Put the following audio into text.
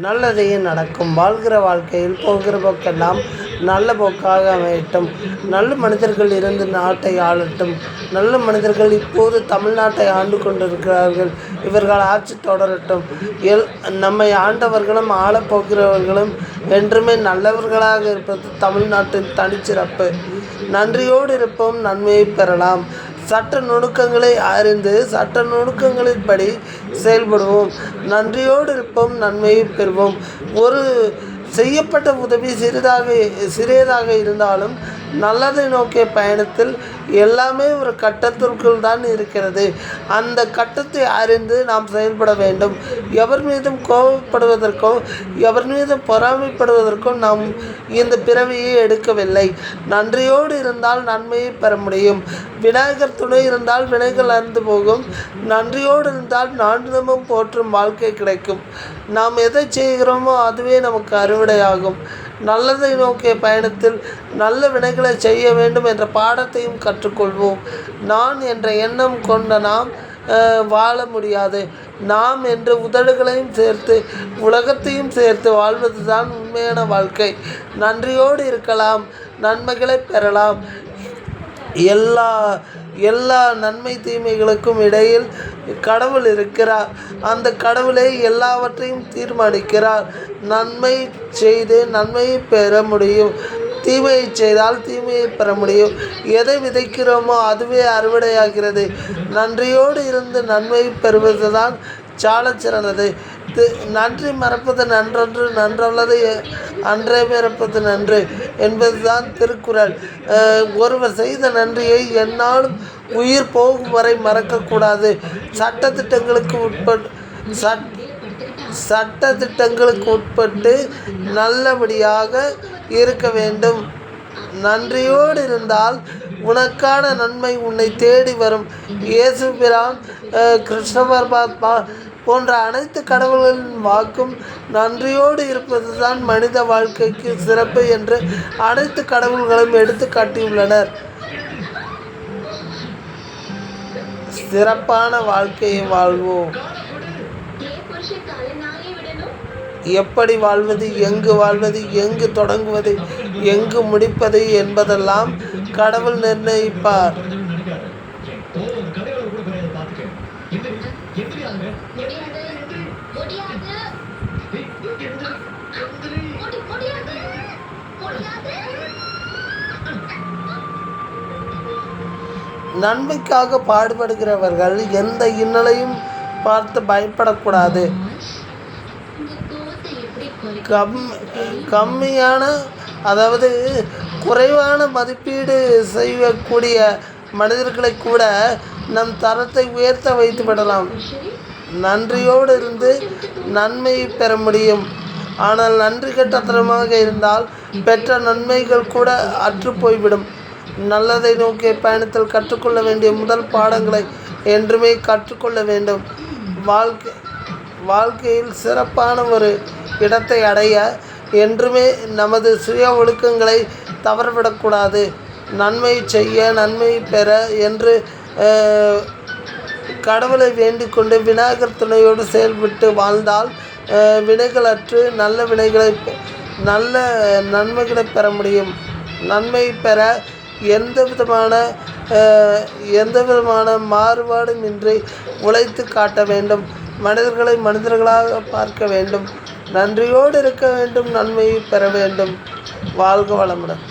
நல்லதே நடக்கும். வாழ்கிற வாழ்க்கையில் போகிற போக்கெல்லாம் நல்ல போக்காக அமையட்டும். நல்ல மனிதர்கள் இருந்து நாட்டை ஆளட்டும். நல்ல மனிதர்கள் இப்போது தமிழ்நாட்டை ஆண்டு கொண்டிருக்கிறார்கள். இவர்கள் ஆட்சி தொடரட்டும். நம்மை ஆண்டவர்களும் ஆளப்போகிறவர்களும் என்றுமே நல்லவர்களாக இருப்பது தமிழ்நாட்டின் தனிச்சிறப்பு. நன்றியோடு இருப்போம், நன்மையை பெறலாம். சட்ட நுணுக்கங்களை அறிந்து சட்ட நுணுக்கங்களின்படி செயல்படுவோம். நன்றியோடு இருப்போம், நன்மையை பெறுவோம். ஒரு செய்யப்பட்ட உதவி சிறியதாக இருந்தாலும் நல்லதை நோக்கிய பயணத்தில் எல்லாமே ஒரு கட்டத்திற்குள் தான் இருக்கிறது. அந்த கட்டத்தை அறிந்து நாம் செயல்பட வேண்டும். எவர் மீதும் கோபப்படுவதற்கோ எவர் மீதும் பொறாமைப்படுவதற்கோ நாம் இந்த பிறவியை எடுக்கவில்லை. நன்றியோடு இருந்தால் நன்மையை பெற முடியும். விநாயகர் துணை இருந்தால் வினைகள் அறுந்து போகும். நன்றியோடு இருந்தால் நான்கினமும் போற்றும் வாழ்க்கை கிடைக்கும். நாம் எதை செய்கிறோமோ அதுவே நமக்கு அறுவடையாகும். நல்லதை நோக்கிய பயணத்தில் நல்ல வினைகளை செய்ய வேண்டும் என்ற பாடத்தையும் கற்றுக்கொள்வோம். நான் என்ற எண்ணம் கொண்ட நாம் வாழ முடியாது. நாம் என்ற உதடுகளையும் சேர்த்து உலகத்தையும் சேர்த்து வாழ்வது தான் உண்மையான வாழ்க்கை. நன்றியோடு இருக்கலாம், நன்மைகளை பெறலாம். எல்லா நன்மை தீமைகளுக்கும் இடையில் கடவுள் இருக்கிறார். அந்த கடவுளை எல்லாவற்றையும் தீர்மானிக்கிறார். நன்மை செய்து நன்மையை பெற முடியும். தீமையை செய்தால் தீமையை பெற முடியும். எதை விதைக்கிறோமோ அதுவே அறுவடையாகிறது. நன்றியோடு இருந்து நன்மையை பெறுவது தான் சாலச் சிறந்தது. நன்றி மறப்பது நன்றன்று, நன்றல்லது அன்றே மறப்பது நன்று என்பது தான் திருக்குறள். ஒருவர் செய்த நன்றியை எந்நாளும் உயிர் போகும் வரை மறக்கக்கூடாது. சட்டத்திட்டங்களுக்கு உட்பட்டு நல்லபடியாக இருக்க வேண்டும். நன்றியோடு இருந்தால் உனக்கான நன்மை உன்னை தேடி வரும். இயேசு பிரான், கிருஷ்ண பரமாத்மா போன்ற அனைத்து கடவுள்களின் வாக்கும் நன்றியோடு இருப்பது தான் மனித வாழ்க்கைக்கு சிறப்பு என்று அனைத்து கடவுள்களும் எடுத்து காட்டியுள்ளனர். சிறப்பான வாழ்க்கையை வாழ்வோம். எப்படி வாழ்வது, எங்கு தொடங்குவது, எங்கு முடிப்பது என்பதெல்லாம் கடவுள் நிர்ணயிப்பார். நன்மைக்காக பாடுபடுகிறவர்கள் எந்த இன்னலையும் பார்த்து பயப்படக்கூடாது. குறைவான மதிப்பீடு செய்யக்கூடிய மனிதர்களை கூட நம் தரத்தை உயர்த்த வைத்து விடலாம். நன்றியோடு இருந்து நன்மையை பெற முடியும். ஆனால் நன்றி கெட்டத்தனமாக இருந்தால் பெற்ற நன்மைகள் கூட அற்று போய்விடும். நல்லதை நோக்கிய பயணத்தில் கற்றுக்கொள்ள வேண்டிய முதல் பாடங்களை என்றுமே கற்றுக்கொள்ள வேண்டும். வாழ்க்கையில் சிறப்பான ஒரு இடத்தை அடைய என்றுமே நமது சுய ஒழுக்கங்களை தவறவிடக்கூடாது. நன்மை செய்ய, நன்மை பெற என்று கடவுளை வேண்டிக் கொண்டு விநாயகர் துணையோடு செயல்பட்டு வாழ்ந்தால் வினைகள் அற்று நல்ல நன்மைகளை பெற முடியும். நன்மை பெற எந்த விதமான மாறுபாடும் இன்றி உழைத்து காட்ட வேண்டும். மனிதர்களை மனிதர்களாக பார்க்க வேண்டும். நன்றியோடு இருக்க வேண்டும், நன்மையை பெற வேண்டும். வாழ்க வளமுடன்.